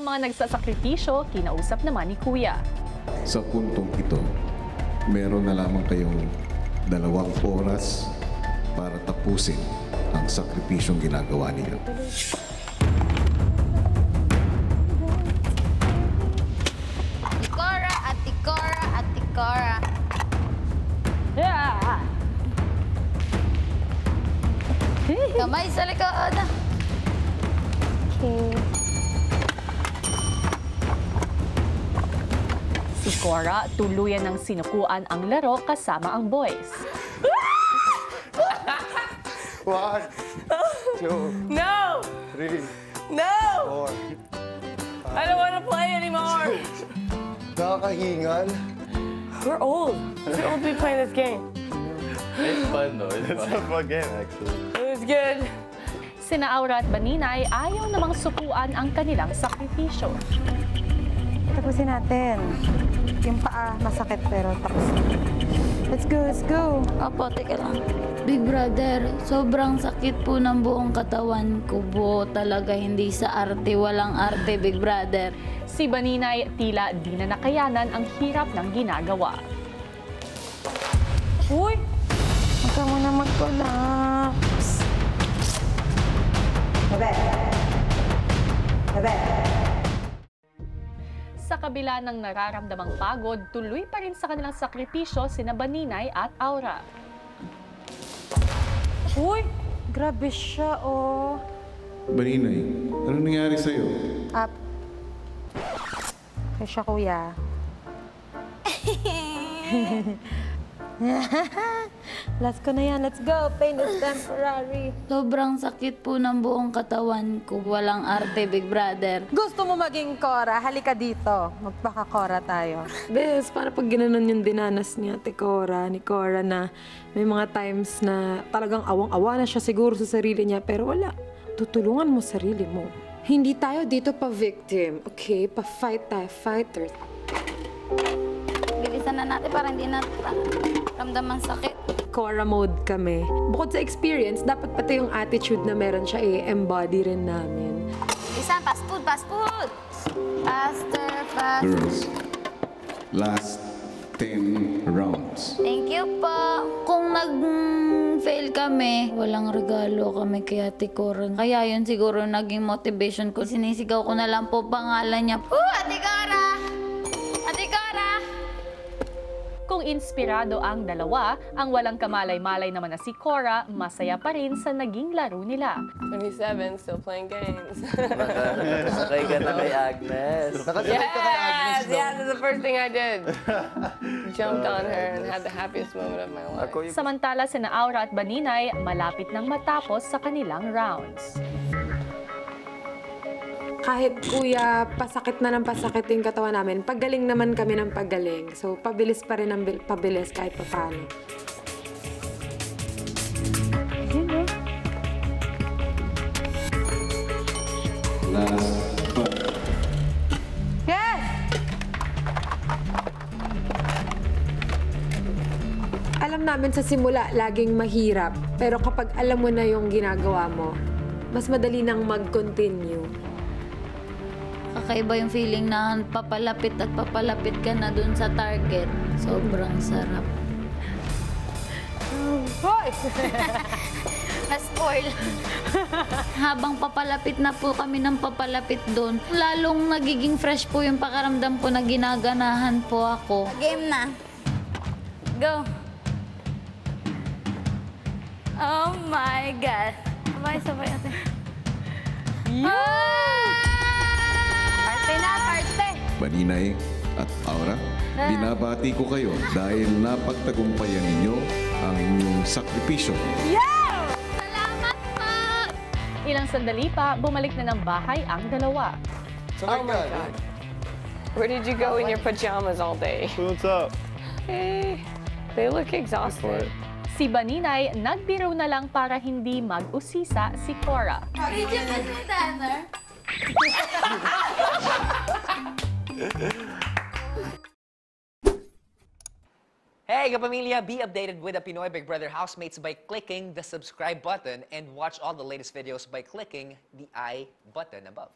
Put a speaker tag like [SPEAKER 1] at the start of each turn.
[SPEAKER 1] Ang mga nagsasakripisyo, kinausap naman ni Kuya.
[SPEAKER 2] Sa puntong ito, meron na lamang kayong 2 oras para tapusin ang sakripisyong ginagawa ninyo.
[SPEAKER 3] Atikora, atikora, atikora.
[SPEAKER 1] Yeah!
[SPEAKER 3] Kamay sa likod.
[SPEAKER 1] Okay. Si Cora tuluyan ng sinukuan ang laro kasama ang boys.
[SPEAKER 4] 1, 2,
[SPEAKER 5] No!
[SPEAKER 4] 3,
[SPEAKER 5] No!
[SPEAKER 4] 4.
[SPEAKER 5] I don't want to play anymore.
[SPEAKER 4] Nakakahingal.
[SPEAKER 5] We're old. We're old to be playing this game.
[SPEAKER 6] It's fun though. It's
[SPEAKER 4] It's a fun game, actually.
[SPEAKER 5] It was good.
[SPEAKER 1] Sina Aura at Baninay ayaw namang sukuan ang kanilang sakripisyo.
[SPEAKER 7] Tapusin natin. Yung paa masakit pero tapos. Let's go, let's go.
[SPEAKER 3] Opo, teka lang. Big Brother, sobrang sakit po ng buong katawan ko po. Talaga hindi sa arte, walang arte, Big Brother.
[SPEAKER 1] Si Baninay tila di na nakayanan ang hirap ng ginagawa.
[SPEAKER 5] Uy!
[SPEAKER 7] Huwag ka muna mag-collapse.
[SPEAKER 1] Sa kabila ng nararamdamang pagod, tuloy pa rin sa kanilang sakripisyo sina Baninay at Aura.
[SPEAKER 5] Uy!
[SPEAKER 7] Grabe siya, oh.
[SPEAKER 2] Baninay, ano nangyari sa'yo?
[SPEAKER 7] Up. Kaya siya, kuya. Last ko na yan. Let's go. Pain is temporary.
[SPEAKER 3] Sobrang sakit po ng buong katawan ko. Walang arte, Big Brother.
[SPEAKER 7] Gusto mo maging Cora? Halika dito. Magpaka-Cora tayo.
[SPEAKER 8] Bes, para pag ginanon yung dinanas niya, ni Cora na may mga times na talagang awang-awa na siya siguro sa sarili niya, pero wala. Tutulungan mo sarili mo. Hindi tayo dito pa-victim, okay? Pa-fight tayo, fighter.
[SPEAKER 3] Bilisan na natin para hindi na ramdaman sakit.
[SPEAKER 8] Cora mode kami. Bukod sa experience, dapat pati yung attitude na meron siya embody rin namin.
[SPEAKER 3] Bilisan, fast food, fast food! Faster, fast.
[SPEAKER 2] Girls, last 10 rounds.
[SPEAKER 3] Thank you po. Kung nag-fail kami, walang regalo kami kay Ate Cora. Kaya yun siguro naging motivation ko. Sinisigaw ko na lang po pangalan niya. Ate Cora! Ate Cora!
[SPEAKER 1] Kung inspirado ang dalawa, ang walang kamalay-malay naman na si Cora, masaya pa rin sa naging laro nila.
[SPEAKER 5] 27, still playing games.
[SPEAKER 6] Sakay ka na kay Agnes.
[SPEAKER 4] Nakasabay ka kay Agnes, no?
[SPEAKER 5] Yeah, that's the first thing I did. Jumped on her and had the happiest moment of my life.
[SPEAKER 4] Ako yung...
[SPEAKER 1] Samantala sina Aura at Baninay, malapit nang matapos sa kanilang rounds.
[SPEAKER 8] Kahit kuya, pasakit na ng pasakit yung katawan namin, paggaling naman kami ng paggaling. So, pabilis pa rin ang pabilis kahit pa paano.
[SPEAKER 2] Last 5.
[SPEAKER 7] Yes!
[SPEAKER 8] Alam namin sa simula, laging mahirap. Pero kapag alam mo na yung ginagawa mo, mas madali nang mag-continue.
[SPEAKER 3] Kakaiba yung feeling na papalapit at papalapit ka na dun sa target. Sobrang sarap.
[SPEAKER 7] Hoy!
[SPEAKER 3] Na-spoil. Habang papalapit na po kami ng papalapit doon, lalong nagiging fresh po yung pakaramdam ko na ginaganahan po ako. Game na. Go. Oh my God. Sabay natin.
[SPEAKER 7] Arte na, arte!
[SPEAKER 2] Baninay at Aura, binabati ko kayo dahil napagtagumpayan ninyo ang inyong sakripisyo.
[SPEAKER 3] Salamat po!
[SPEAKER 1] Ilang sandali pa, bumalik na ng bahay ang dalawa.
[SPEAKER 4] Oh my God.
[SPEAKER 5] Where did you go in your pajamas all day?
[SPEAKER 4] What's up?
[SPEAKER 5] Hey, they look exhausted.
[SPEAKER 1] Si Baninay, nagbiro na lang para hindi mag-usisa si Cora.
[SPEAKER 3] Did you miss my dinner?
[SPEAKER 9] Hey, kapamilya! Be updated with the Pinoy Big Brother housemates by clicking the subscribe button and watch all the latest videos by clicking the I button above.